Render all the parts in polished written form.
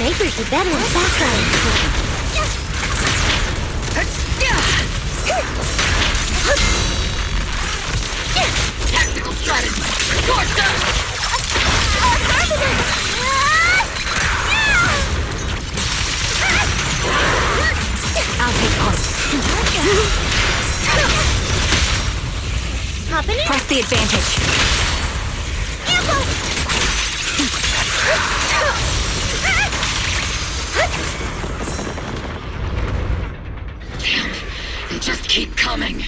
Makers are better in background. Tactical strategy. Torch them! I'll take point. Hopping in. Press the advantage. Damn, they just keep coming.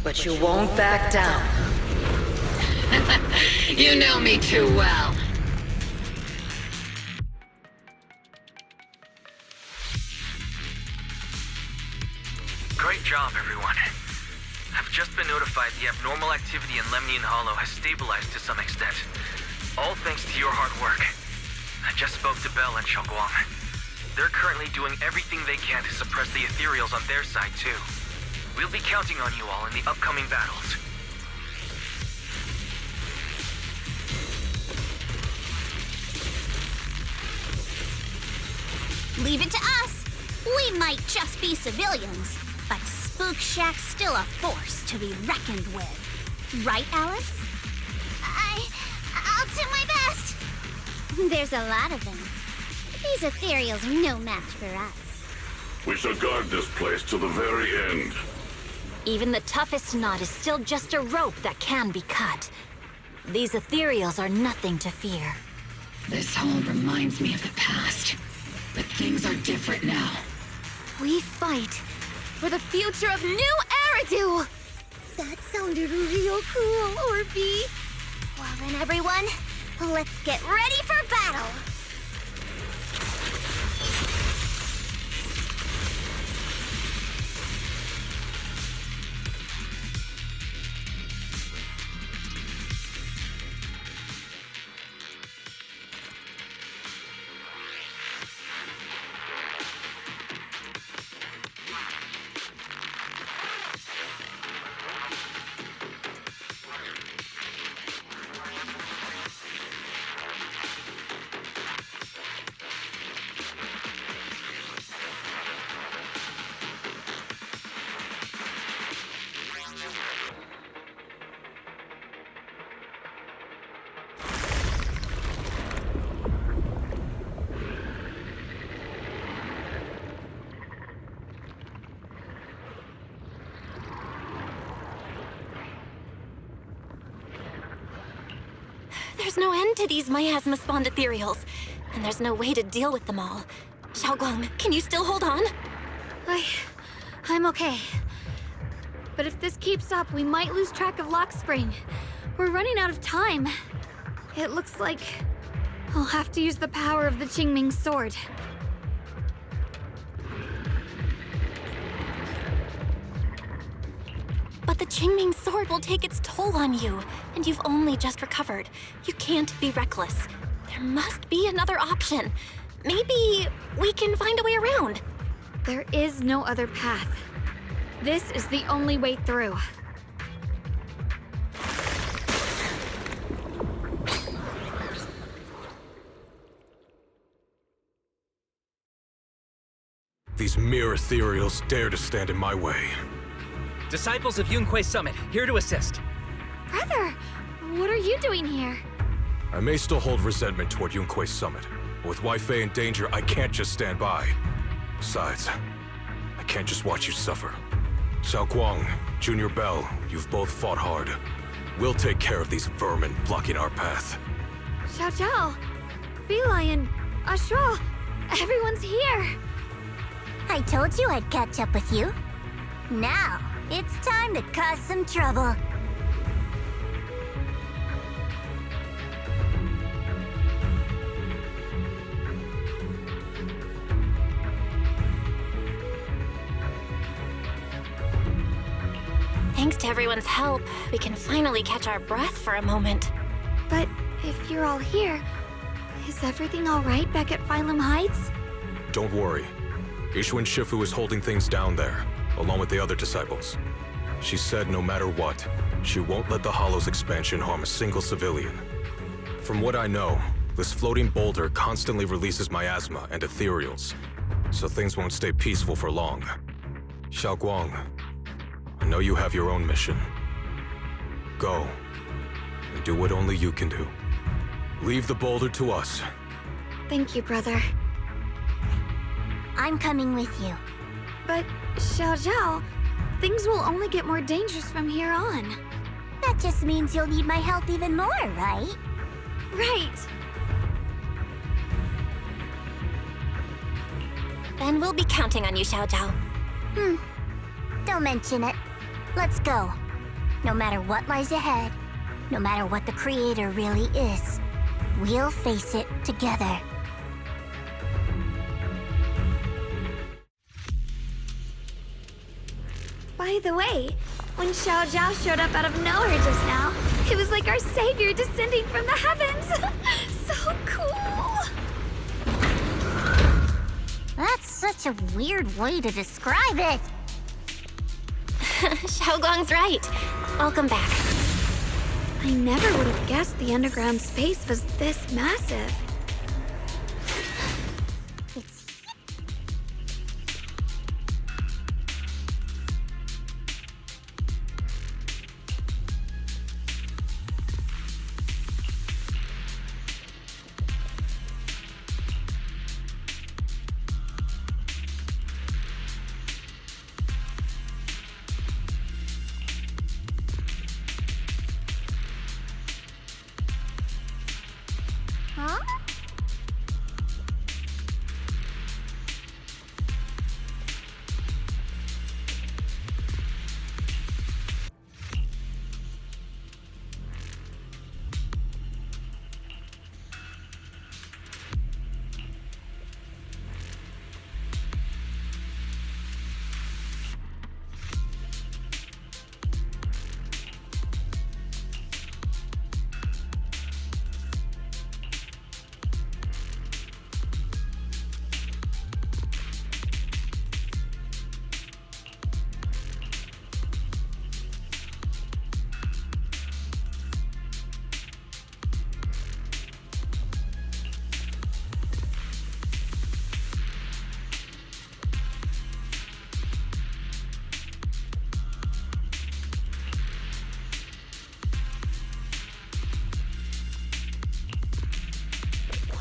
But you won't back down. You know me too well. Great job, everyone. I've just been notified the abnormal activity in Lemnian Hollow has stabilized to some extent. All thanks to your hard work. I just spoke to Bell and Xiaoguang. They're currently doing everything they can to suppress the ethereals on their side, too. We'll be counting on you all in the upcoming battles. Leave it to us. We might just be civilians, but Spook Shack's still a force to be reckoned with. Right, Alice? I'll do my best. There's a lot of them. These ethereals are no match for us. We shall guard this place to the very end. Even the toughest knot is still just a rope that can be cut. These ethereals are nothing to fear. This hall reminds me of the past. But things are different now. We fight for the future of New Eridu! That sounded real cool, Orby. Well then, everyone, let's get ready for battle. There's no end to these miasma-spawned ethereals, and there's no way to deal with them all. Xiaoguang, can you still hold on? I'm okay. But if this keeps up, we might lose track of Lockspring. We're running out of time. It looks like I'll have to use the power of the Qingming sword. But the Qingming sword will take its toll on you, and you've only just recovered. You can't be reckless. There must be another option. Maybe we can find a way around. There is no other path. This is the only way through. These mere ethereals dare to stand in my way. Disciples of Yunquei Summit, here to assist. Brother, what are you doing here? I may still hold resentment toward Yunquei Summit, but with Wei-Fei in danger, I can't just stand by. Besides, I can't just watch you suffer. Xiaoguang, Junior Bell, you've both fought hard. We'll take care of these vermin blocking our path. Xiao Zhao, Bee-Lion, Astral, everyone's here. I told you I'd catch up with you. Now, it's time to cause some trouble. Thanks to everyone's help, we can finally catch our breath for a moment. But if you're all here, is everything all right back at Phylum Heights? Don't worry. Ishun Shifu is holding things down there, along with the other disciples. She said no matter what, she won't let the Hollow's expansion harm a single civilian. From what I know, This floating boulder constantly releases miasma and ethereals, so things won't stay peaceful for long. Xiaoguang, I know you have your own mission. Go, and do what only you can do. Leave the boulder to us. Thank you, brother. I'm coming with you. But, Xiao Zhao, things will only get more dangerous from here on. That just means you'll need my help even more, right? Right. Then we'll be counting on you, Xiao Zhao. Don't mention it. Let's go. No matter what lies ahead, no matter what the Creator really is, we'll face it together. By the way, when Xiao Zhao showed up out of nowhere just now, it was like our savior descending from the heavens. So cool. That's such a weird way to describe it. Xiaoguang's right. Welcome back. I never would have guessed the underground space was this massive. Huh?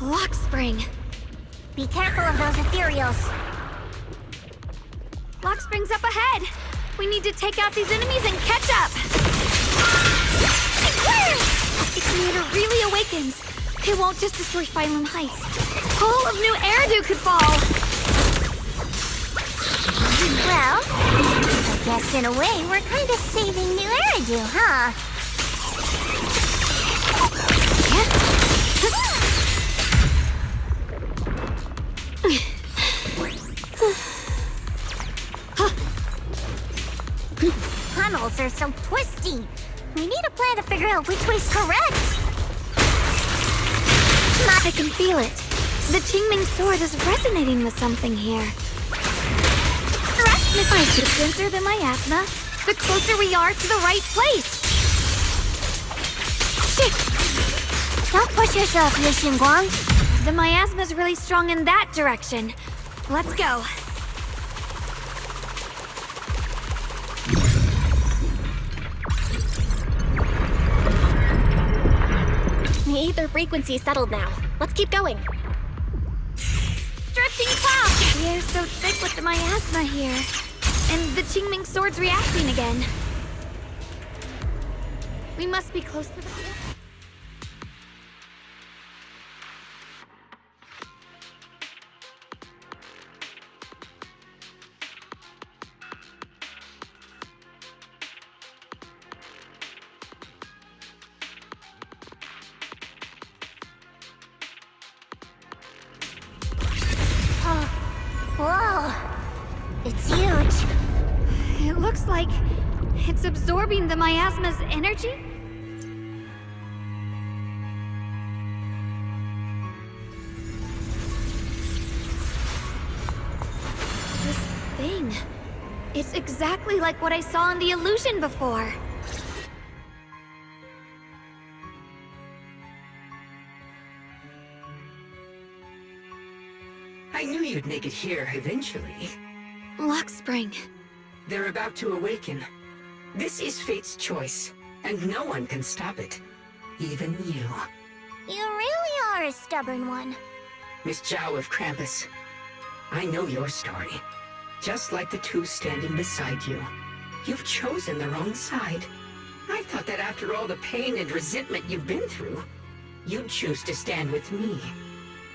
Lockspring. Be careful of those ethereals. Lockspring's up ahead. We need to take out these enemies and catch up. If Creator really awakens, it won't just destroy Phylum Heights. All of New Eridu could fall. Well, I guess in a way we're kind of saving New Eridu, huh? Tunnels are so twisty. We need a plan to figure out which way's correct. I can feel it. The Qingming sword is resonating with something here. Correct, Miss Ice. The denser the miasma, the closer we are to the right place. Shit! Don't push yourself, Ye Xingguang. The miasma's really strong in that direction. Let's go. The ether frequency settled now. Let's keep going. Drifting cloud! The air's so thick with the miasma here. And the Qingming sword's reacting again. We must be close to the... Whoa! It's huge. It looks like it's absorbing the miasma's energy? This thing... It's exactly like what I saw in the illusion before. I knew you'd make it here eventually. Lockspring. They're about to awaken. This is fate's choice, and no one can stop it. Even you. You really are a stubborn one. Miss Zhao of Krampus. I know your story. Just like the two standing beside you. You've chosen the wrong side. I thought that after all the pain and resentment you've been through, you'd choose to stand with me.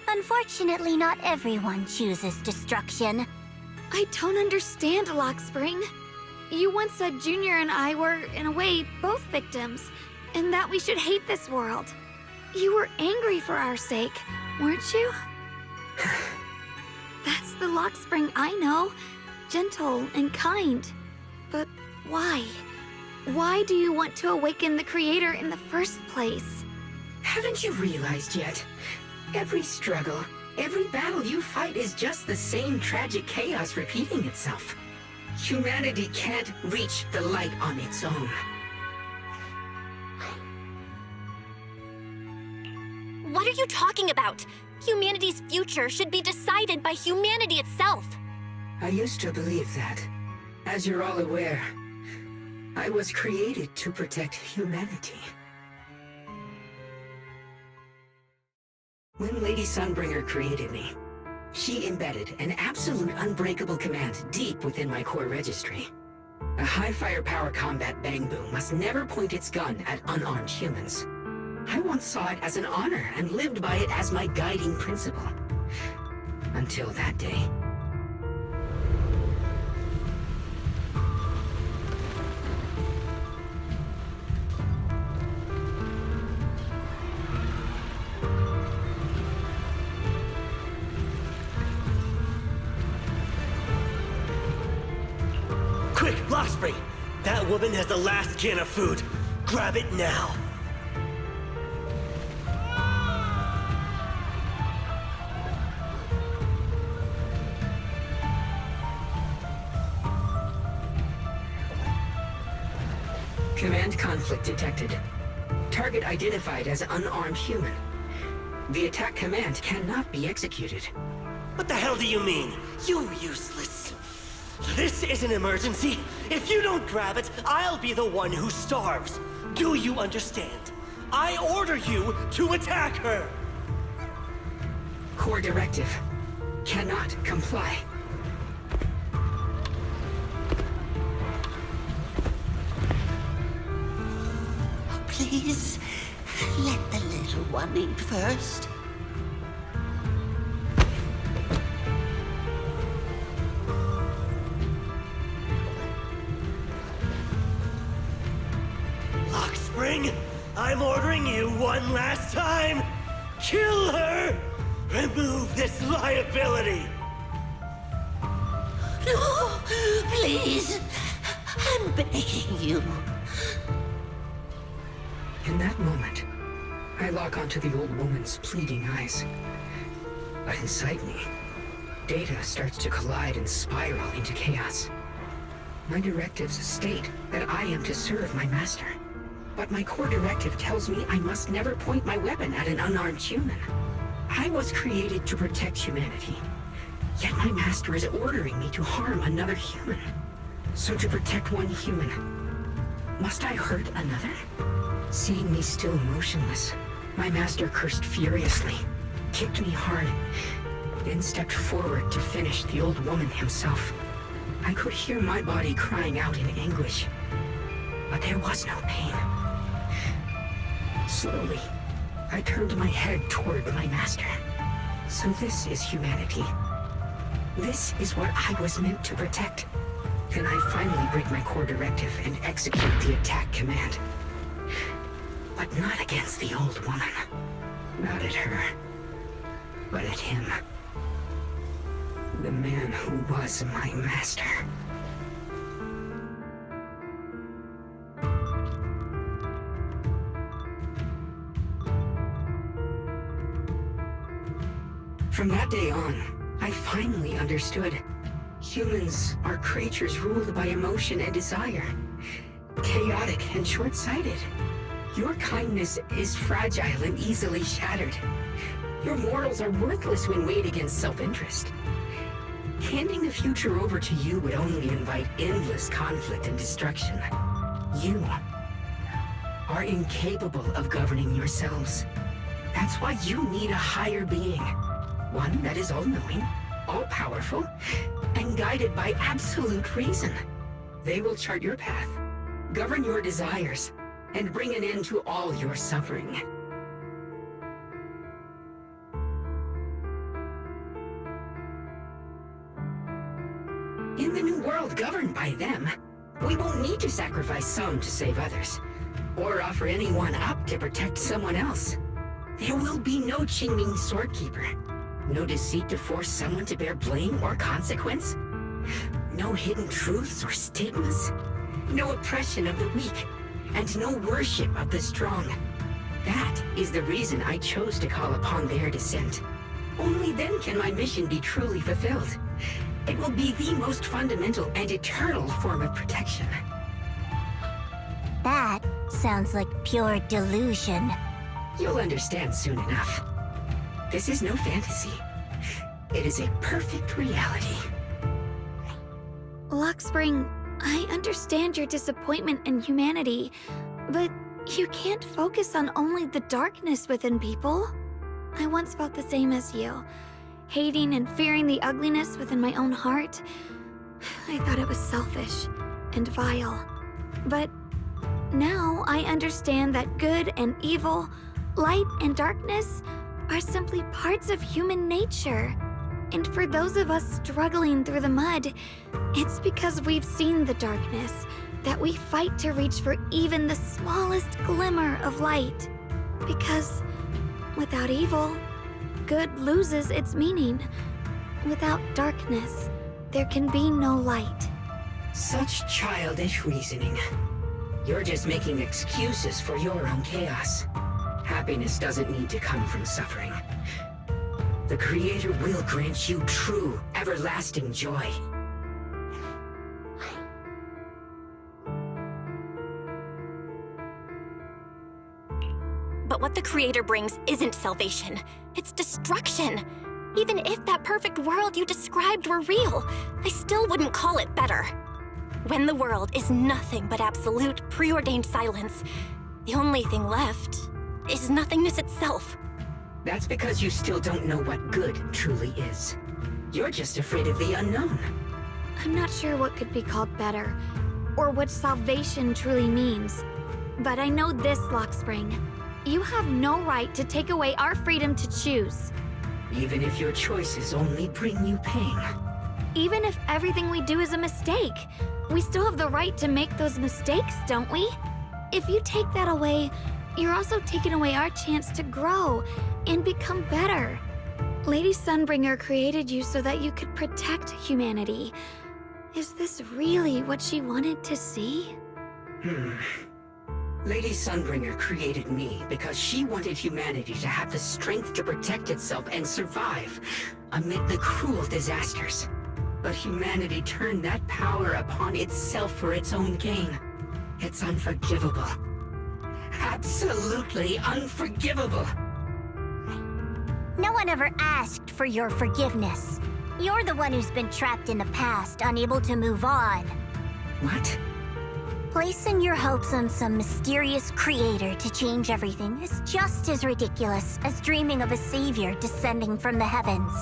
Unfortunately, not everyone chooses destruction. I don't understand, Lockspring. You once said Junior and I were, in a way, both victims, and that we should hate this world. You were angry for our sake, weren't you? That's the Lockspring I know. Gentle and kind. But why? Why do you want to awaken the Creator in the first place? Haven't you realized yet? Every struggle, every battle you fight is just the same tragic chaos repeating itself. Humanity can't reach the light on its own. What are you talking about? Humanity's future should be decided by humanity itself. I used to believe that. As you're all aware, I was created to protect humanity. When Lady Sunbringer created me, she embedded an absolute unbreakable command deep within my core registry. A high firepower combat bang boom must never point its gun at unarmed humans. I once saw it as an honor and lived by it as my guiding principle. Until that day. Quick, Lockspring! That woman has the last can of food. Grab it now. Command conflict detected. Target identified as unarmed human. The attack command cannot be executed. What the hell do you mean? You useless. This is an emergency. If you don't grab it, I'll be the one who starves. Do you understand? I order you to attack her! Core directive. Cannot comply. Please, let the little one eat first. Lockspring, I'm ordering you one last time. Kill her! Remove this liability! No, please. I'm begging you. In that moment, I lock onto the old woman's pleading eyes. But inside me, data starts to collide and spiral into chaos. My directives state that I am to serve my master. But my core directive tells me I must never point my weapon at an unarmed human. I was created to protect humanity. Yet my master is ordering me to harm another human. So to protect one human, must I hurt another? Seeing me still motionless, my master cursed furiously, kicked me hard, then stepped forward to finish the old woman himself. I could hear my body crying out in anguish, but there was no pain. Slowly, I turned my head toward my master. So this is humanity. This is what I was meant to protect. Then I finally break my core directive and execute the attack command. But not against the old woman. Not at her. But at him. The man who was my master. From that day on, I finally understood. Humans are creatures ruled by emotion and desire. Chaotic and short-sighted. Your kindness is fragile and easily shattered. Your morals are worthless when weighed against self-interest. Handing the future over to you would only invite endless conflict and destruction. You are incapable of governing yourselves. That's why you need a higher being. One that is all-knowing, all-powerful, and guided by absolute reason. They will chart your path, govern your desires, and bring an end to all your suffering. In the new world governed by them, we won't need to sacrifice some to save others, or offer anyone up to protect someone else. There will be no Qingming Swordkeeper, no deceit to force someone to bear blame or consequence, no hidden truths or stigmas, no oppression of the weak, and no worship of the strong. That is the reason I chose to call upon their descent. Only then can my mission be truly fulfilled. It will be the most fundamental and eternal form of protection. That sounds like pure delusion. You'll understand soon enough. This is no fantasy. It is a perfect reality. Lockspring, I understand your disappointment in humanity, but you can't focus on only the darkness within people. I once felt the same as you. Hating and fearing the ugliness within my own heart. I thought it was selfish and vile. But now I understand that good and evil, light and darkness are simply parts of human nature. And for those of us struggling through the mud, it's because we've seen the darkness that we fight to reach for even the smallest glimmer of light. Because without evil, good loses its meaning. Without darkness, there can be no light. Such childish reasoning. You're just making excuses for your own chaos. Happiness doesn't need to come from suffering. The Creator will grant you true, everlasting joy. But what the Creator brings isn't salvation. It's destruction. Even if that perfect world you described were real, I still wouldn't call it better. When the world is nothing but absolute, preordained silence, the only thing left is nothingness itself. That's because you still don't know what good truly is. You're just afraid of the unknown. I'm not sure what could be called better, or what salvation truly means. But I know this, Lockspring. You have no right to take away our freedom to choose. Even if your choices only bring you pain. Even if everything we do is a mistake, we still have the right to make those mistakes, don't we? If you take that away, you're also taking away our chance to grow and become better. Lady Sunbringer created you so that you could protect humanity. Is this really what she wanted to see? Lady Sunbringer created me because she wanted humanity to have the strength to protect itself and survive amid the cruel disasters. But humanity turned that power upon itself for its own gain. It's unforgivable. Absolutely unforgivable. No one ever asked for your forgiveness. You're the one who's been trapped in the past, unable to move on. What? Placing your hopes on some mysterious creator to change everything is just as ridiculous as dreaming of a savior descending from the heavens.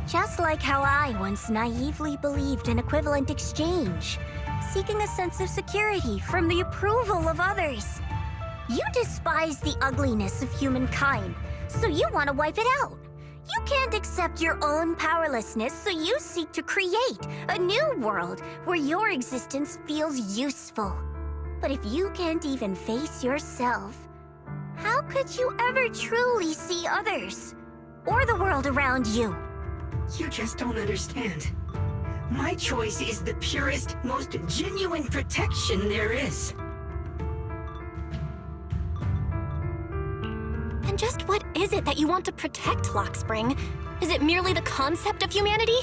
Just like how I once naively believed in equivalent exchange, seeking a sense of security from the approval of others. You despise the ugliness of humankind, so you want to wipe it out. You can't accept your own powerlessness, so you seek to create a new world where your existence feels useful. But if you can't even face yourself, how could you ever truly see others? Or the world around you? You just don't understand. My choice is the purest, most genuine protection there is. And just what is it that you want to protect, Lockspring? Is it merely the concept of humanity?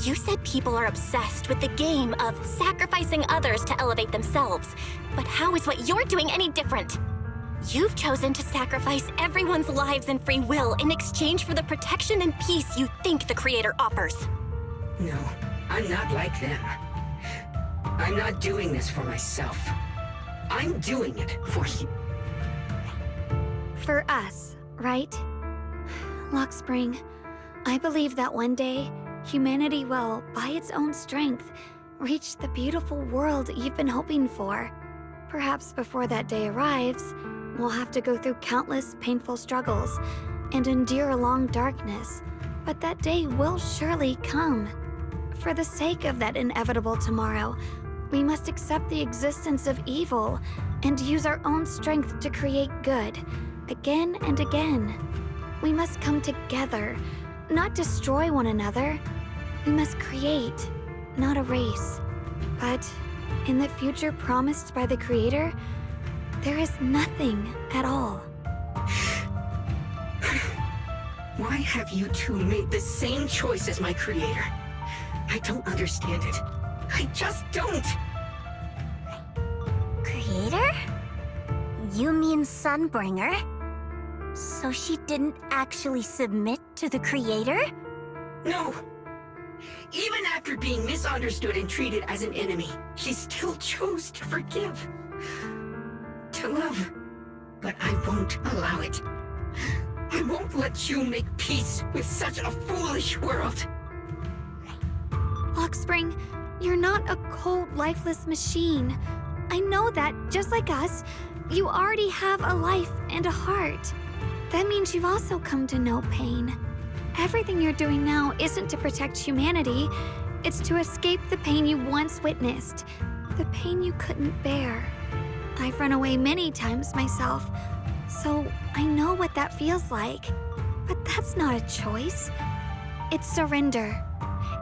You said people are obsessed with the game of sacrificing others to elevate themselves. But how is what you're doing any different? You've chosen to sacrifice everyone's lives and free will in exchange for the protection and peace you think the Creator offers. No, I'm not like them. I'm not doing this for myself. I'm doing it for you. For us, right? Lockspring, I believe that one day, humanity will, by its own strength, reach the beautiful world you've been hoping for. Perhaps before that day arrives, we'll have to go through countless painful struggles and endure a long darkness, but that day will surely come. For the sake of that inevitable tomorrow, we must accept the existence of evil and use our own strength to create good, again and again. We must come together, not destroy one another. We must create, not erase. But in the future promised by the Creator, there is nothing at all. Why have you two made the same choice as my Creator? I don't understand it. I just don't! Creator? You mean Sunbringer? So she didn't actually submit to the Creator? No! Even after being misunderstood and treated as an enemy, she still chose to forgive. To love. But I won't allow it. I won't let you make peace with such a foolish world. Lockspring, you're not a cold, lifeless machine. I know that, just like us, you already have a life and a heart. That means you've also come to know pain. Everything you're doing now isn't to protect humanity. It's to escape the pain you once witnessed. The pain you couldn't bear. I've run away many times myself, so I know what that feels like. But that's not a choice. It's surrender.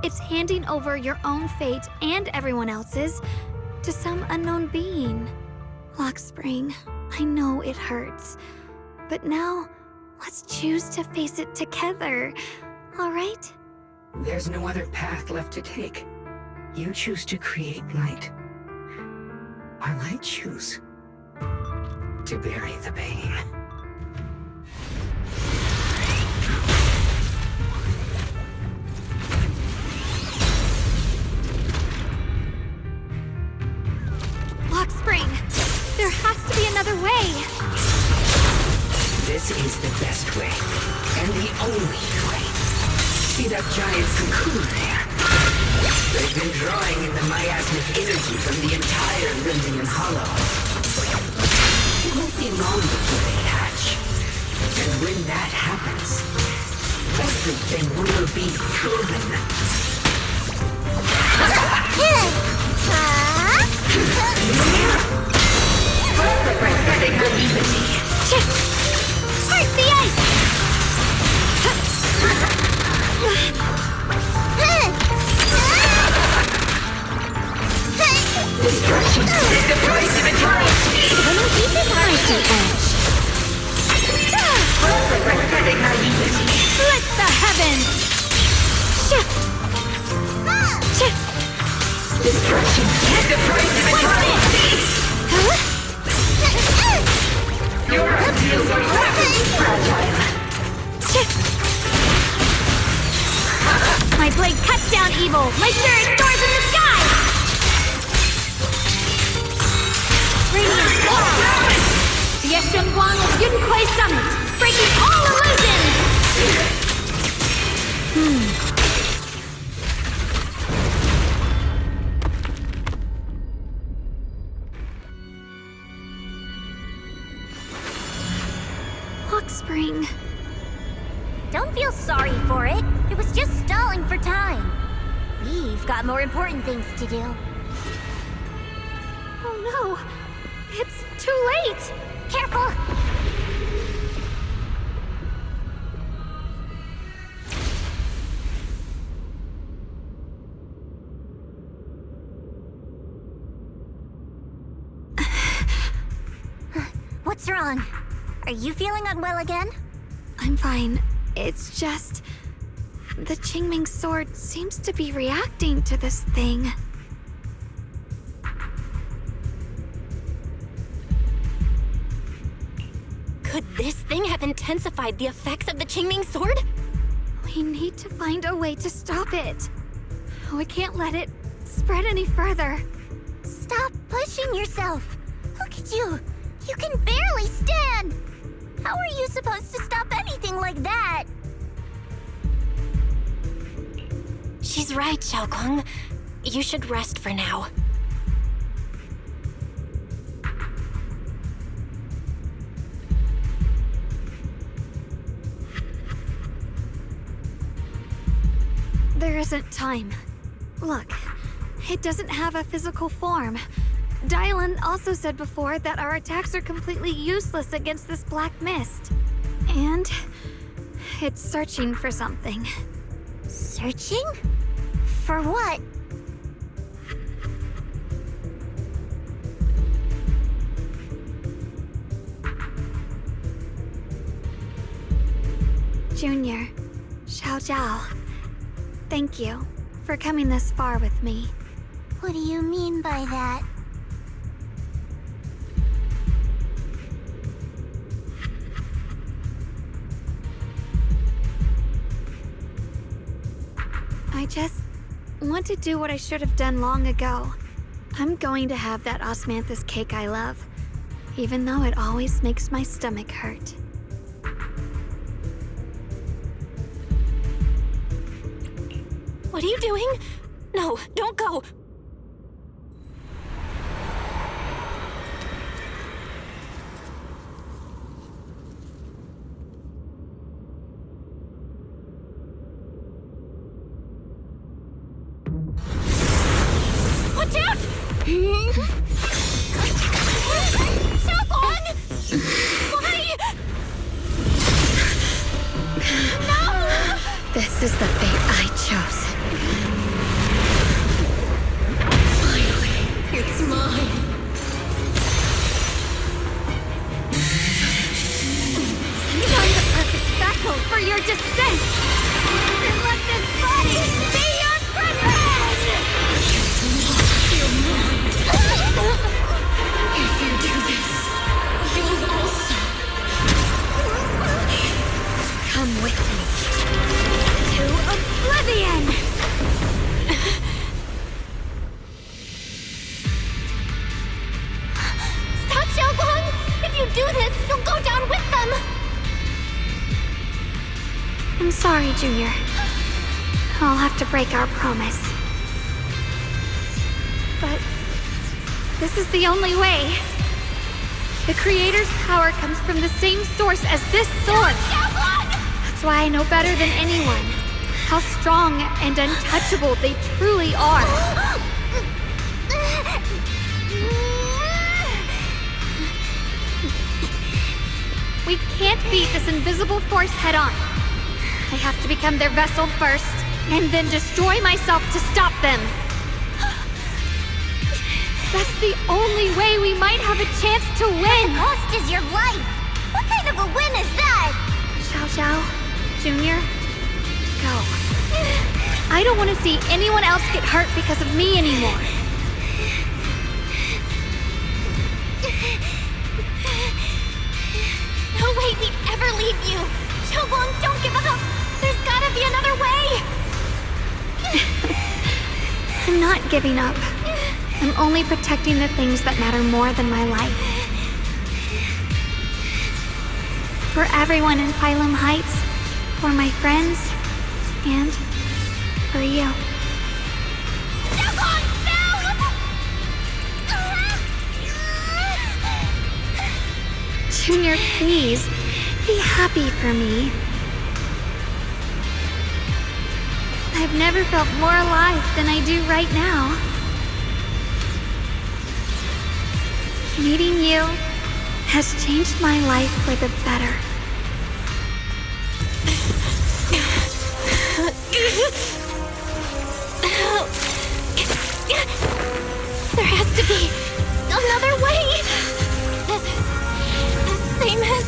It's handing over your own fate and everyone else's to some unknown being. Lockspring, I know it hurts, but now let's choose to face it together, all right? There's no other path left to take. You choose to create light, while I choose to bury the pain. Lockspring, there has to be another way. This is the best way, and the only way. See that giant cocoon there? They've been drawing in the miasmic energy from the entire Zenless Hollow. It won't be long before they hatch. And when that happens, everything will be proven. Prophetic naivety. Heart the ice! Destruction is the price of eternal speed. This is icy edge. Prophetic naivety. Split the heavens! Destruction is the price of eternal speed. Your ideals are rapidly fragile. My blade cuts down evil. My spirit soars in the sky. Radiant Aura. The Eshunguang of Yunquei Summit, breaking all illusions. Lockspring. Don't feel sorry for it. It was just stalling for time. We've got more important things to do. Oh no, it's too late. Careful! What's wrong? Are you feeling unwell again? I'm fine. It's just... the Qingming sword seems to be reacting to this thing. this thing have intensified the effects of the Qingming sword? We need to find a way to stop it. We can't let it spread any further. Stop pushing yourself. Look at you. You can barely stand. How are you supposed to stop anything like that? She's right, Xiaoguang. You should rest for now. There isn't time. Look, it doesn't have a physical form. Dylan also said before that our attacks are completely useless against this black mist. And it's searching for something. Searching? For what? Junior, Xiao Zhao, thank you for coming this far with me. What do you mean by that? I just want to do what I should have done long ago. I'm going to have that osmanthus cake I love, even though it always makes my stomach hurt. What are you doing? No, don't go. Watch out! Xiaoguang! Why? No! This is the fate I chose. Finally, it's mine. Not the perfect vessel for your descent! Then let this body be your prison! If you do this, you'll also Come with me to oblivion! Stop, Xiaoguang! If you do this, you'll go down with them! I'm sorry, Junior. I'll have to break our promise. But this is the only way. The Creator's power comes from the same source as this sword. That's why I know better than anyone how strong and untouchable they truly are. We can't beat this invisible force head-on. I have to become their vessel first, and then destroy myself to stop them. That's the only way we might have a chance to win! The cost is your life! What kind of a win is that? Xiao Zhao, Junior, go. I don't want to see anyone else get hurt because of me anymore. No way we'd ever leave you! Xiaoguang, don't give up! There's gotta be another way! I'm not giving up. I'm only protecting the things that matter more than my life. For everyone in Phylum Heights, for my friends, and for you. Xiaoguang, no! Junior, please, be happy for me. I've never felt more alive than I do right now. Meeting you has changed my life for the better. There has to be another way! This is the same as...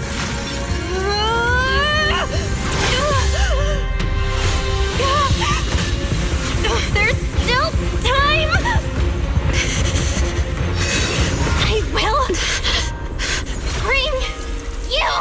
There's still time! I will bring you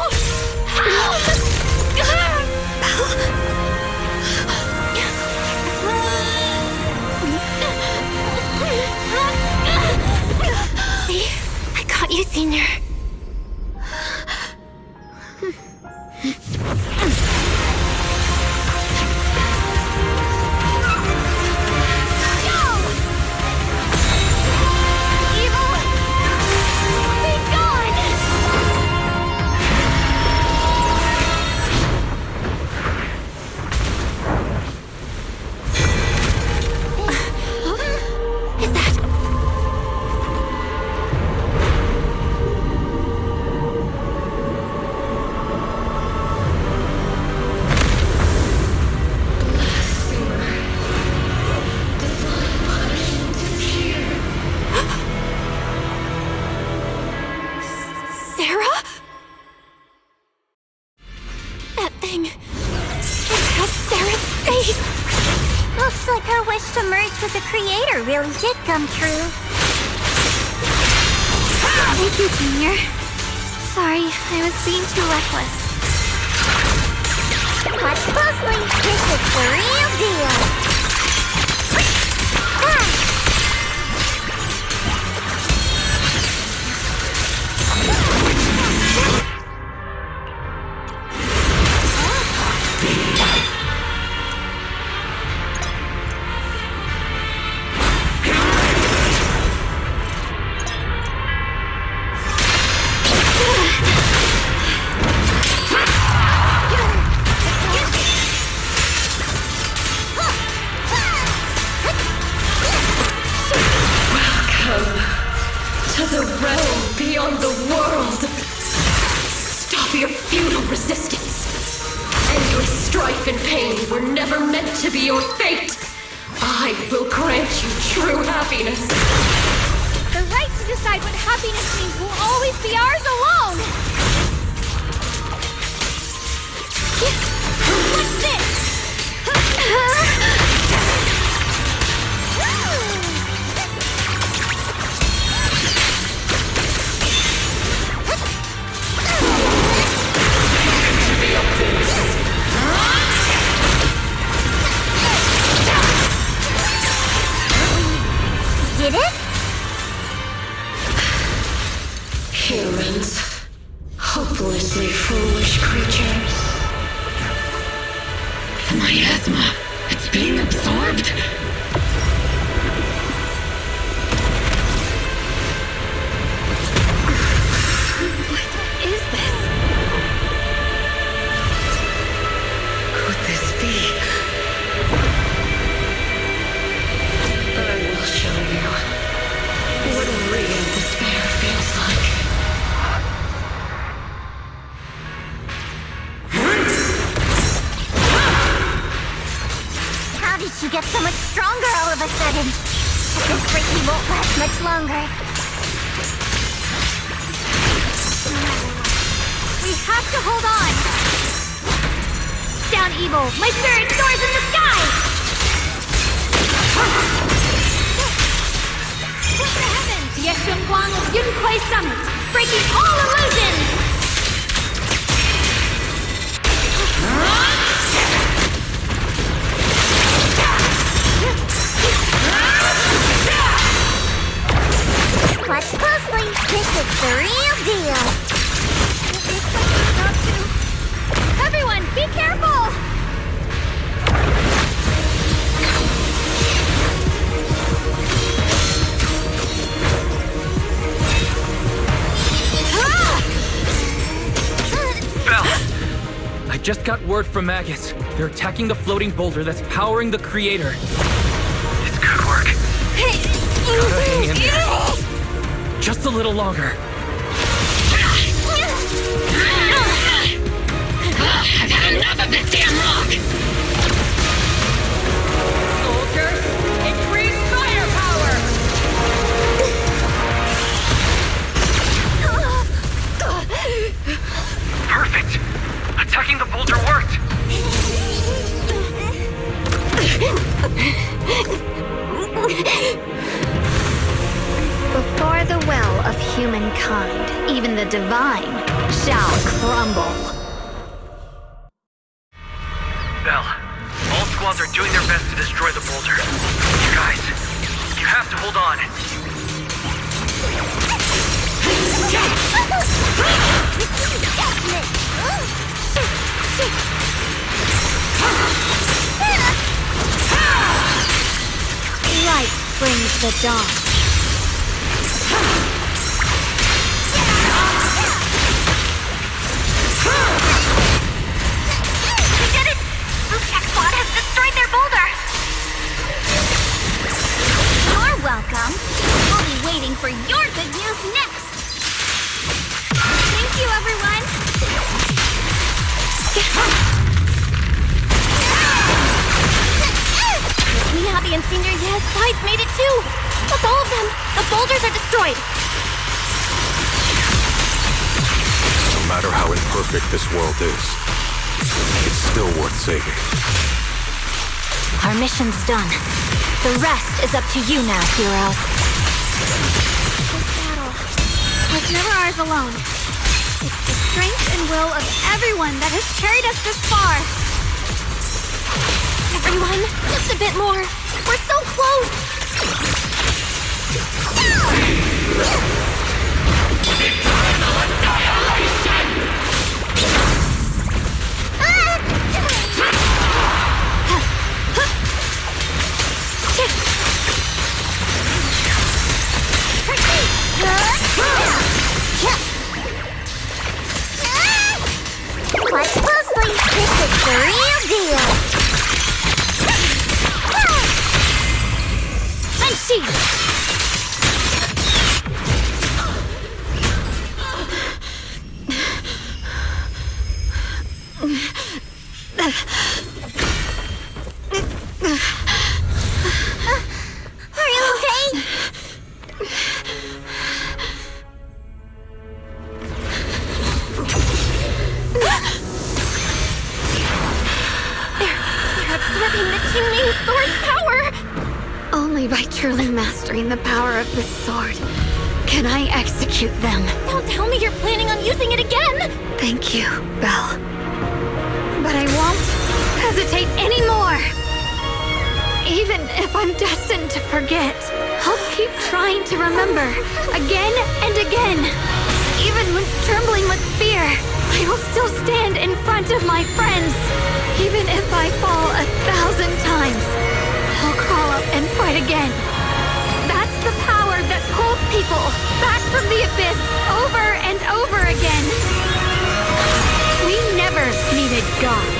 Please! Looks like our wish to merge with the Creator really did come true. Thank you, Junior. Sorry, I was being too reckless. Watch closely. This is the real deal. To the realm beyond the world. Stop your futile resistance. Endless strife and pain were never meant to be your fate. I will grant you true happiness. The right to decide what happiness means will always be ours alone! What's this? Did it? Humans. Hopelessly foolish creatures. Miasma. It's being absorbed. What is this? Could this be? I will show you what real despair feels like. How did she get so much stronger all of a sudden? But this freaky won't last much longer. We have to hold on! Down, evil! My spirit soars in the sky! To the heavens! Yeshun Guang of Yunquai Summit, breaking all illusions! Watch closely. This is the real deal. Everyone, be careful! Belle! I just got word from Maggots. They're attacking the floating boulder that's powering the Creator. It's good work. Gotta hang in there. Just a little longer. I've had enough of this damn rock! Soldiers, increase firepower! Perfect! Attacking the boulder worked! Before the well of humankind, even the divine shall crumble. Belle, all squads are doing their best to destroy the boulder. You guys, you have to hold on. Light brings the dawn. We did it! Blue Tech Squad has destroyed their boulder! You're welcome. We'll be waiting for your good news next! Thank you, everyone! Miyabi and Senior Ye's sides made it too! That's all of them! The boulders are destroyed! No matter how imperfect this world is, it's still worth saving. Our mission's done. The rest is up to you now, heroes. This battle was never ours alone. It's the strength and will of everyone that has carried us this far. Everyone, just a bit more. We're so close! Watch closely. This is the real deal. Are you okay? They're absorbing the Qingming sword's power! Only by truly mastering the power of this sword can I execute them. Don't tell me you're planning on using it again! Thank you, Belle. But I won't hesitate anymore. Even if I'm destined to forget, I'll keep trying to remember again and again. Even when trembling with fear, I will still stand in front of my friends. Even if I fall 1,000 times, I'll crawl up and fight again. That's the power that pulls people back from the abyss over and over again. We never needed gods.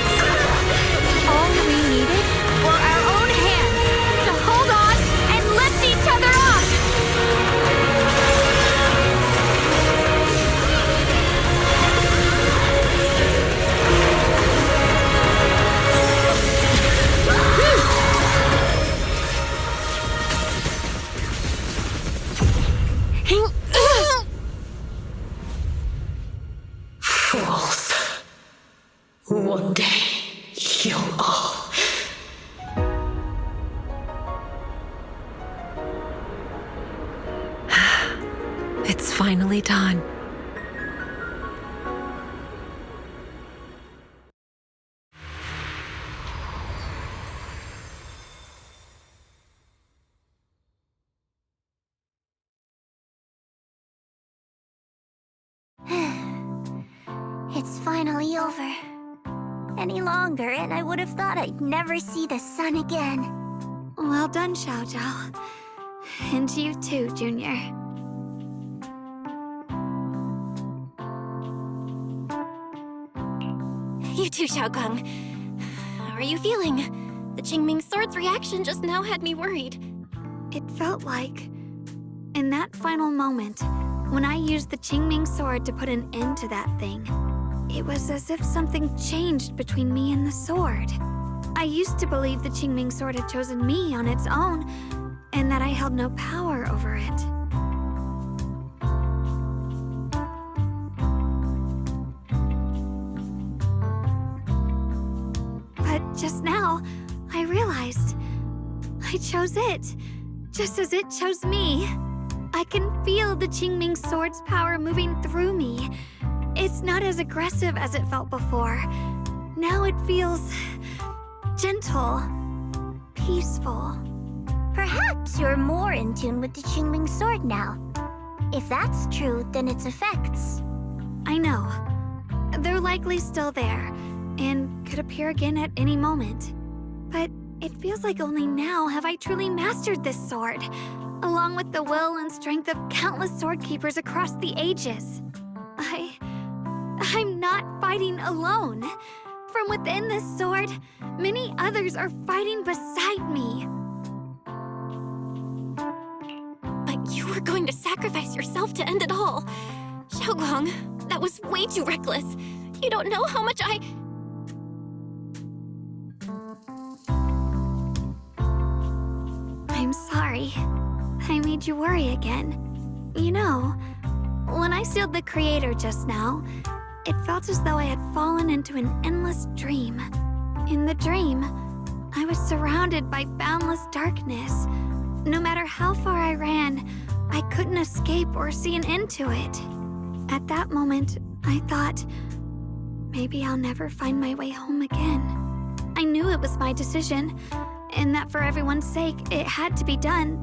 All we needed were our own hands to hold on and lift each other up. Fools. One day, you'll all... It's finally done. It's finally over. Any longer, and I would have thought I'd never see the sun again. Well done, Xiao Zhao. And you too, Junior. You too, Xiaogang. How are you feeling? The Qingming sword's reaction just now had me worried. It felt like, in that final moment, when I used the Qingming sword to put an end to that thing, it was as if something changed between me and the sword. I used to believe the Qingming sword had chosen me on its own, and that I held no power over it. But just now, I realized I chose it, just as it chose me. I can feel the Qingming sword's power moving through me. It's not as aggressive as it felt before. Now it feels gentle, peaceful. Perhaps you're more in tune with the Qingming sword now. If that's true, then its effects. I know. They're likely still there, and could appear again at any moment. But it feels like only now have I truly mastered this sword, along with the will and strength of countless sword keepers across the ages. I'm not fighting alone. From within this sword, many others are fighting beside me. But you were going to sacrifice yourself to end it all. Xiaoguang, that was way too reckless. You don't know how much I'm sorry. I made you worry again. You know, when I sealed the Creator just now, it felt as though I had fallen into an endless dream. In the dream, I was surrounded by boundless darkness. No matter how far I ran, I couldn't escape or see an end to it. At that moment, I thought, maybe I'll never find my way home again. I knew it was my decision, and that for everyone's sake, it had to be done.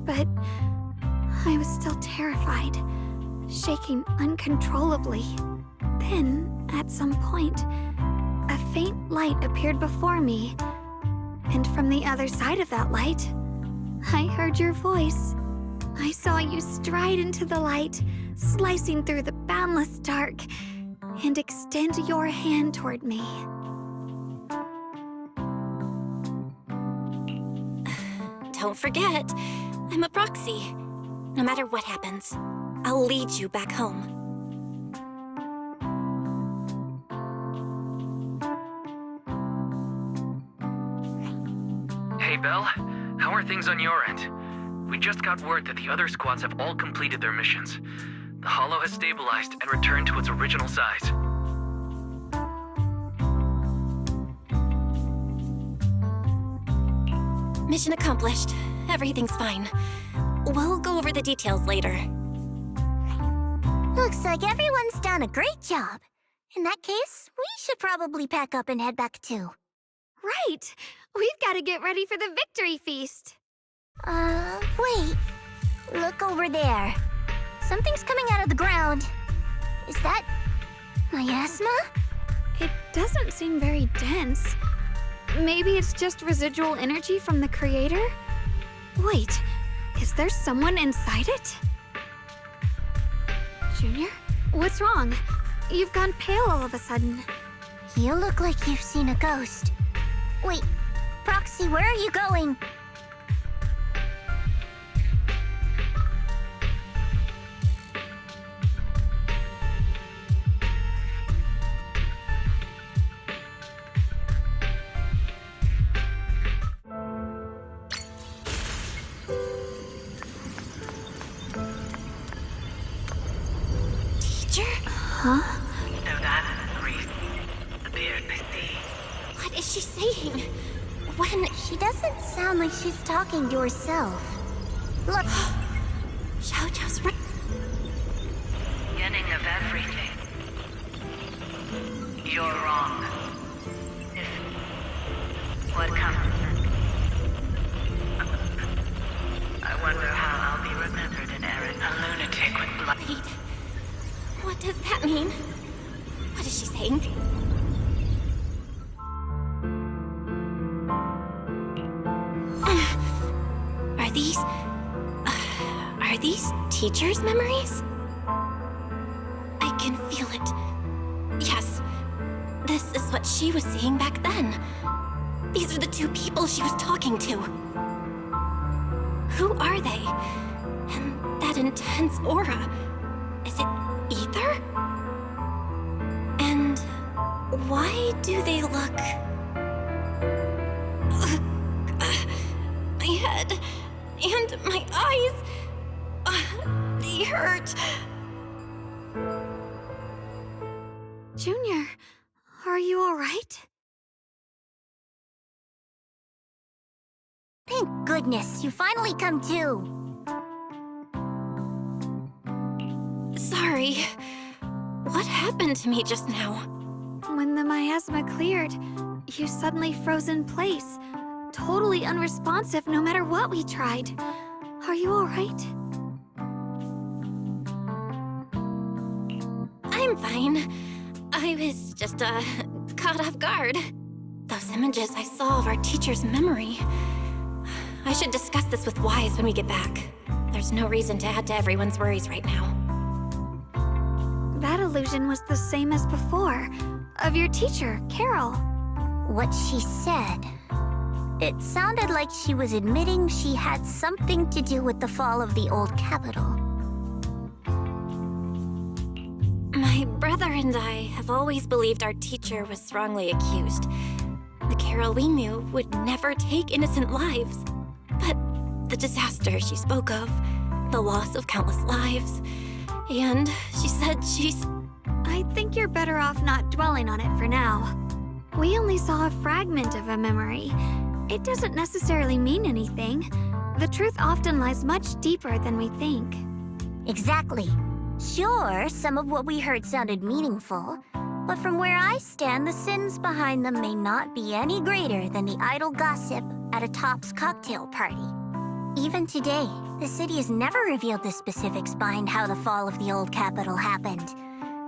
But I was still terrified, shaking uncontrollably. Then, at some point, a faint light appeared before me. And from the other side of that light, I heard your voice. I saw you stride into the light, slicing through the boundless dark, and extend your hand toward me. Don't forget, I'm a proxy. No matter what happens, I'll lead you back home. Hey, Belle. How are things on your end? We just got word that the other squads have all completed their missions. The Hollow has stabilized and returned to its original size. Mission accomplished. Everything's fine. We'll go over the details later. Looks like everyone's done a great job. In that case, we should probably pack up and head back too. Right! We've got to get ready for the victory feast. Wait. Look over there. Something's coming out of the ground. Is that miasma? It doesn't seem very dense. Maybe it's just residual energy from the creator? Wait, is there someone inside it? Junior? What's wrong? You've gone pale all of a sudden. You look like you've seen a ghost. Wait, Proxy, where are you going? Huh? So that's the reason appeared by sea. What is she saying? When... She doesn't sound like she's talking to herself. Look. Xiaojiao's right. Beginning of everything. You're wrong. What comes? I wonder how I'll be remembered in Erin. A lunatic with blood. Wait. What does that mean? What is she saying? Are these teachers' memories? I can feel it. Yes, this is what she was seeing back then. These are the two people she was talking to. Who are they? And that intense aura. Is it ether? And why do they look... my head and my eyes, they hurt. Junior, are you all right? Thank goodness, you finally come to. Sorry. What happened to me just now? When the miasma cleared, you suddenly froze in place. Totally unresponsive no matter what we tried. Are you all right? I'm fine. I was just, caught off guard. Those images I saw of our teacher's memory. I should discuss this with Wise when we get back. There's no reason to add to everyone's worries right now. That illusion was the same as before, of your teacher, Carol. What she said. It sounded like she was admitting she had something to do with the fall of the old capital. My brother and I have always believed our teacher was wrongly accused. The Carol we knew would never take innocent lives. But the disaster she spoke of, the loss of countless lives, and she said she's... I think you're better off not dwelling on it for now. We only saw a fragment of a memory, it doesn't necessarily mean anything. The truth often lies much deeper than we think. Exactly. Sure, some of what we heard sounded meaningful, but from where I stand, the sins behind them may not be any greater than the idle gossip at a Top's cocktail party. Even today, the city has never revealed the specifics behind how the fall of the old capital happened,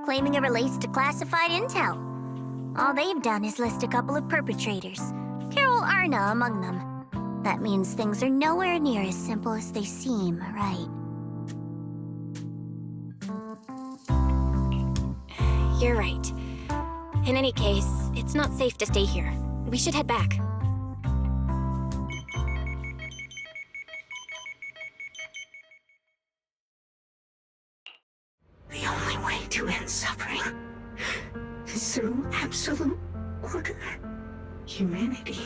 claiming it relates to classified intel. All they've done is list a couple of perpetrators, Carol Arna among them. That means things are nowhere near as simple as they seem, right? You're right. In any case, it's not safe to stay here. We should head back. The only way to end suffering is through absolute order. Humanity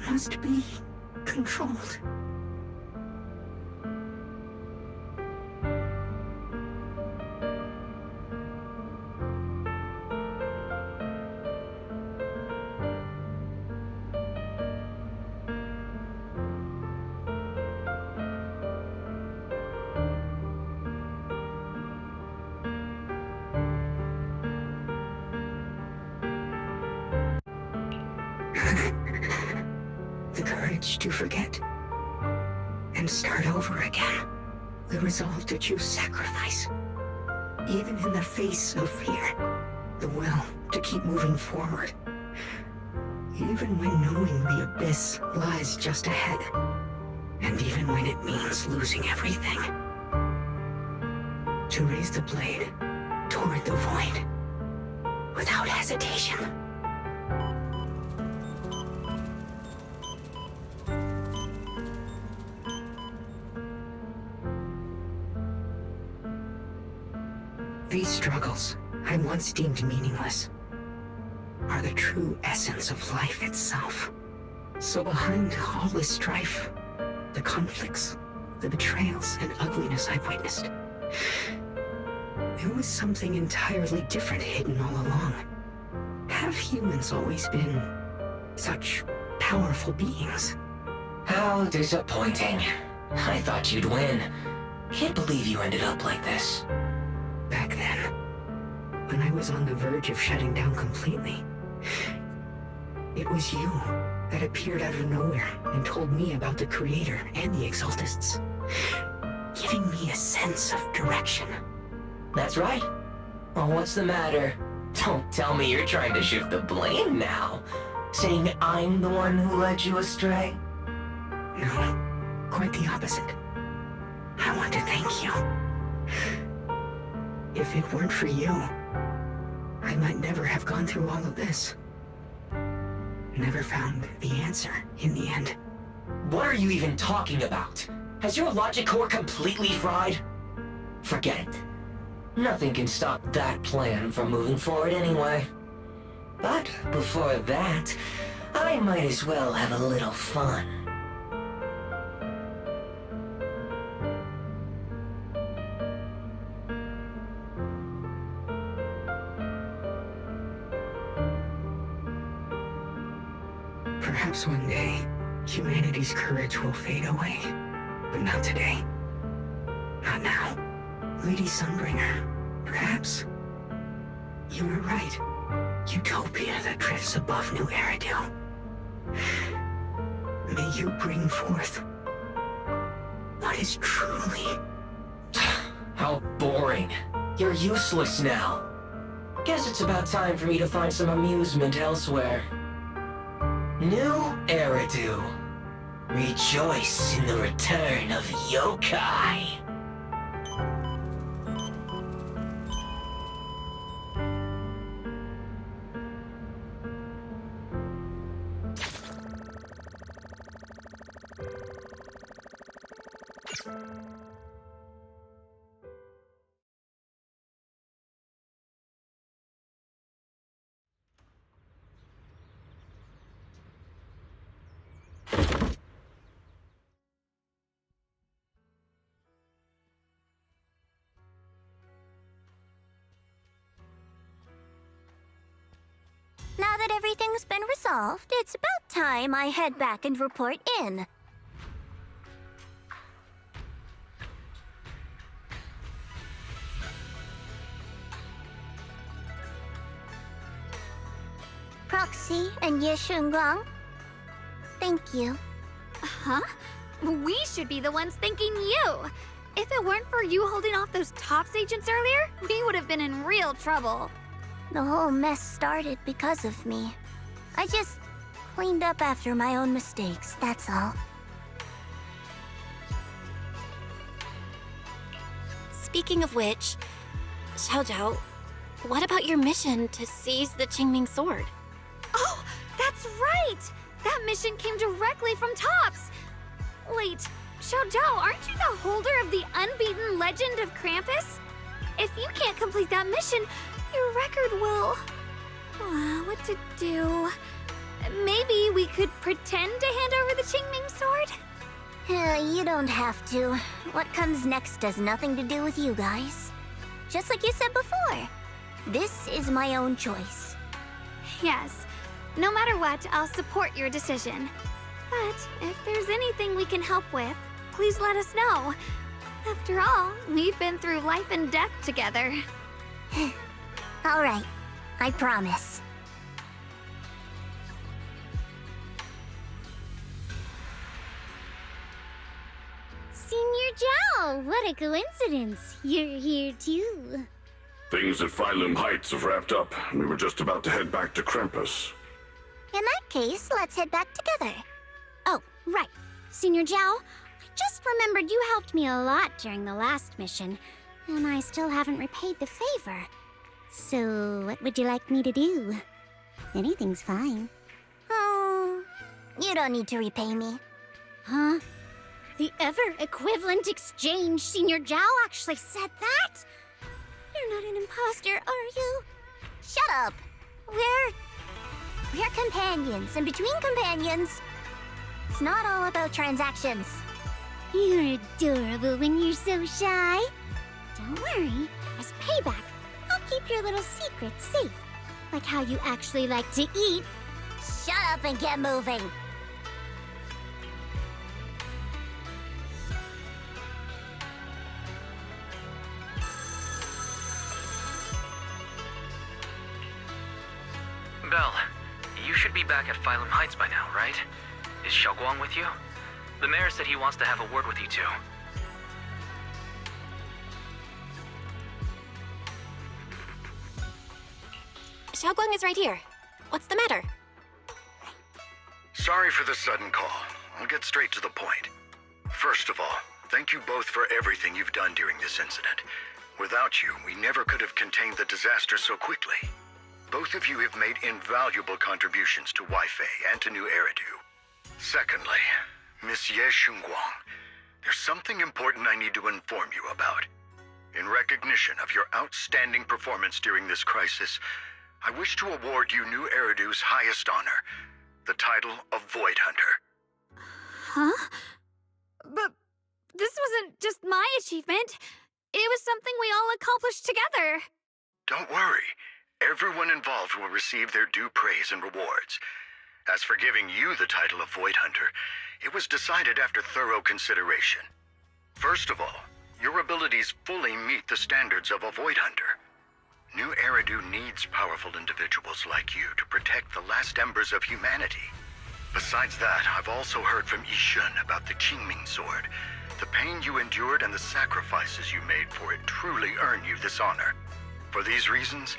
must be controlled. The courage to forget and start over again. The resolve to choose sacrifice, even in the face of fear. The will to keep moving forward, even when knowing the abyss lies just ahead, and even when it means losing everything. To raise the blade toward the void without hesitation. These struggles, I once deemed meaningless, are the true essence of life itself. So behind all the strife, the conflicts, the betrayals and ugliness I've witnessed, there was something entirely different hidden all along. Have humans always been such powerful beings? How disappointing. I thought you'd win. Can't believe you ended up like this. Back then, when I was on the verge of shutting down completely, it was you that appeared out of nowhere and told me about the Creator and the Exaltists, giving me a sense of direction. That's right. Well, what's the matter? Don't tell me you're trying to shift the blame now, saying I'm the one who led you astray. No, quite the opposite. I want to thank you. If it weren't for you, I might never have gone through all of this. Never found the answer in the end. What are you even talking about? Has your logic core completely fried? Forget it. Nothing can stop that plan from moving forward anyway. But before that, I might as well have a little fun. Perhaps one day, humanity's courage will fade away. But not today. Not now. Lady Sunbringer, perhaps you were right. Utopia that drifts above New Eridu. May you bring forth what is truly... How boring. You're useless now. Guess it's about time for me to find some amusement elsewhere. New Eridu. Rejoice in the return of yokai. Now that everything everything's been resolved, it's about time I head back and report in. Proxy and Ye Shunguang, thank you. Huh? We should be the ones thanking you. If it weren't for you holding off those TOPS agents earlier, we would have been in real trouble. The whole mess started because of me. I just cleaned up after my own mistakes, that's all. Speaking of which, Xiaojiao, what about your mission to seize the Qingming sword? Oh, that's right! That mission came directly from TOPS! Wait, Xiaojiao, aren't you the holder of the unbeaten legend of Krampus? If you can't complete that mission, your record will... what to do? Maybe we could pretend to hand over the Qingming sword? You don't have to. What comes next has nothing to do with you guys. Just like you said before, this is my own choice. Yes. No matter what, I'll support your decision. But if there's anything we can help with, please let us know. After all, we've been through life and death together. All right, I promise. Senior Zhao, what a coincidence. You're here too. Things at Phylum Heights have wrapped up, and we were just about to head back to Krampus. In that case, let's head back together. Oh, right. Senior Zhao, I just remembered you helped me a lot during the last mission, and I still haven't repaid the favor. So, what would you like me to do? Anything's fine. You don't need to repay me. Huh? The ever-equivalent exchange, Senior Zhao actually said that? You're not an imposter, are you? Shut up! We're companions, and between companions, it's not all about transactions. You're adorable when you're so shy. Don't worry, as payback, I'll keep your little secrets safe. Like how you actually like to eat. Shut up and get moving! Belle, you should be back at Phylum Heights by now, right? Is Xiaoguang with you? The mayor said he wants to have a word with you two. Xiaoguang is right here. What's the matter? Sorry for the sudden call. I'll get straight to the point. First of all, thank you both for everything you've done during this incident. Without you, we never could have contained the disaster so quickly. Both of you have made invaluable contributions to Wei-Fei and to New Eridu. Secondly, Miss Ye Shunguang, there's something important I need to inform you about. In recognition of your outstanding performance during this crisis, I wish to award you New Eridu's highest honor, the title of Void Hunter. Huh? But this wasn't just my achievement. It was something we all accomplished together. Don't worry. Everyone involved will receive their due praise and rewards. As for giving you the title of Void Hunter, it was decided after thorough consideration. First of all, your abilities fully meet the standards of a Void Hunter. New Eridu needs powerful individuals like you to protect the last embers of humanity. Besides that, I've also heard from Yishun about the Qingming sword. The pain you endured and the sacrifices you made for it truly earn you this honor. For these reasons,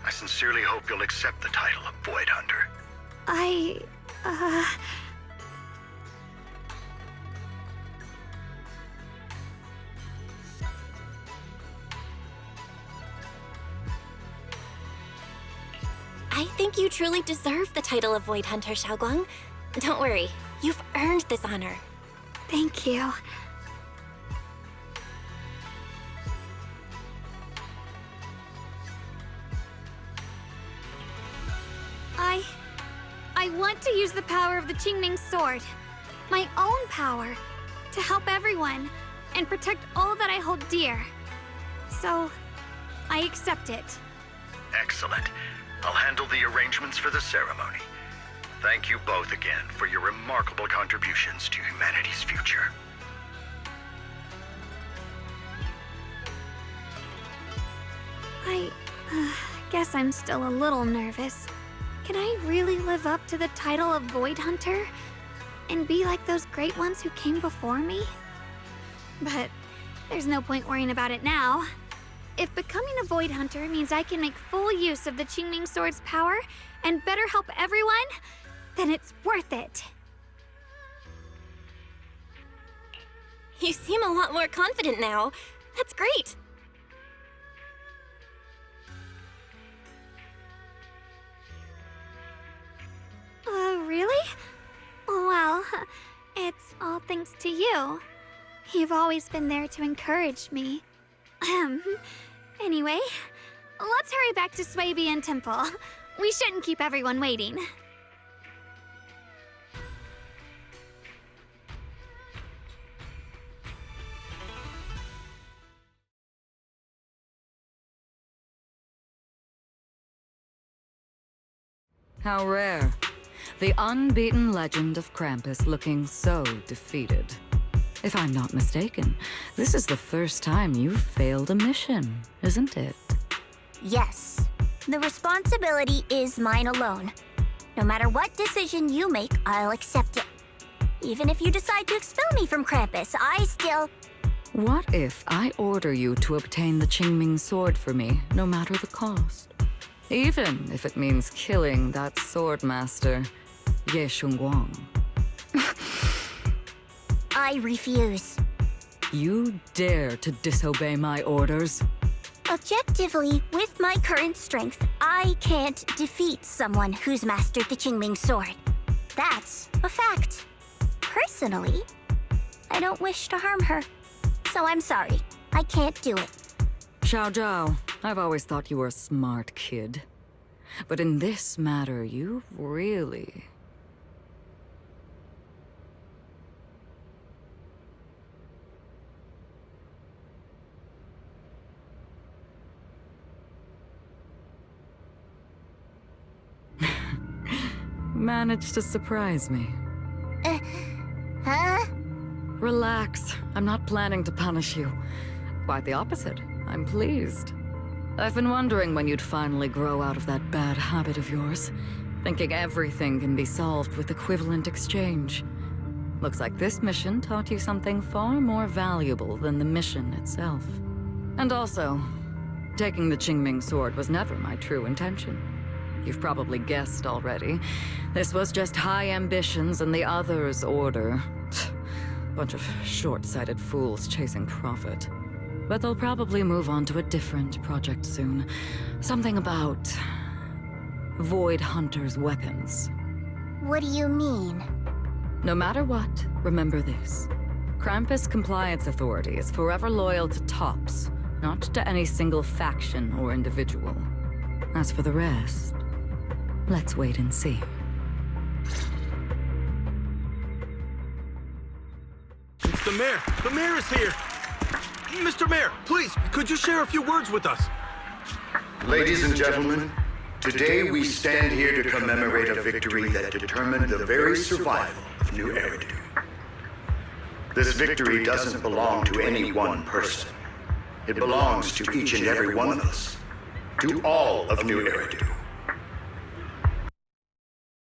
I sincerely hope you'll accept the title of Void Hunter. I think you truly deserve the title of Void Hunter, Xiaoguang. Don't worry, you've earned this honor. Thank you. I want to use the power of the Qingming sword, my own power, to help everyone and protect all that I hold dear. So, I accept it. Excellent. I'll handle the arrangements for the ceremony. Thank you both again for your remarkable contributions to humanity's future. I guess I'm still a little nervous. Can I really live up to the title of Void Hunter? And be like those great ones who came before me? But there's no point worrying about it now. If becoming a Void Hunter means I can make full use of the Qingming Sword's power and better help everyone, then it's worth it. You seem a lot more confident now. That's great. Really? Well, it's all thanks to you. You've always been there to encourage me. Anyway, let's hurry back to Swabian Temple. We shouldn't keep everyone waiting. How rare. The unbeaten legend of Krampus looking so defeated. If I'm not mistaken, this is the first time you've failed a mission, isn't it? Yes. The responsibility is mine alone. No matter what decision you make, I'll accept it. Even if you decide to expel me from Krampus, I still... What if I order you to obtain the Qingming Sword for me, no matter the cost? Even if it means killing that swordmaster, Ye Shunguang. I refuse. You dare to disobey my orders? Objectively, with my current strength, I can't defeat someone who's mastered the Qingming Sword. That's a fact. Personally, I don't wish to harm her. So I'm sorry. I can't do it. Xiao Zhao, I've always thought you were a smart kid. But in this matter, you really... managed to surprise me. Huh? Relax. I'm not planning to punish you. Quite the opposite. I'm pleased. I've been wondering when you'd finally grow out of that bad habit of yours, thinking everything can be solved with equivalent exchange. Looks like this mission taught you something far more valuable than the mission itself. And also, taking the Qingming Sword was never my true intention. You've probably guessed already. This was just high ambitions in the other's order. Bunch of short-sighted fools chasing profit. But they'll probably move on to a different project soon. Something about... Void Hunter's weapons. What do you mean? No matter what, remember this. Krampus Compliance Authority is forever loyal to TOPS, not to any single faction or individual. As for the rest, let's wait and see. It's the mayor! The mayor is here! Mr. Mayor, please, could you share a few words with us? Ladies and gentlemen, today we stand here to commemorate a victory that determined the very survival of New Eridu. This victory doesn't belong to any one person. It belongs to each and every one of us. To all of New Eridu.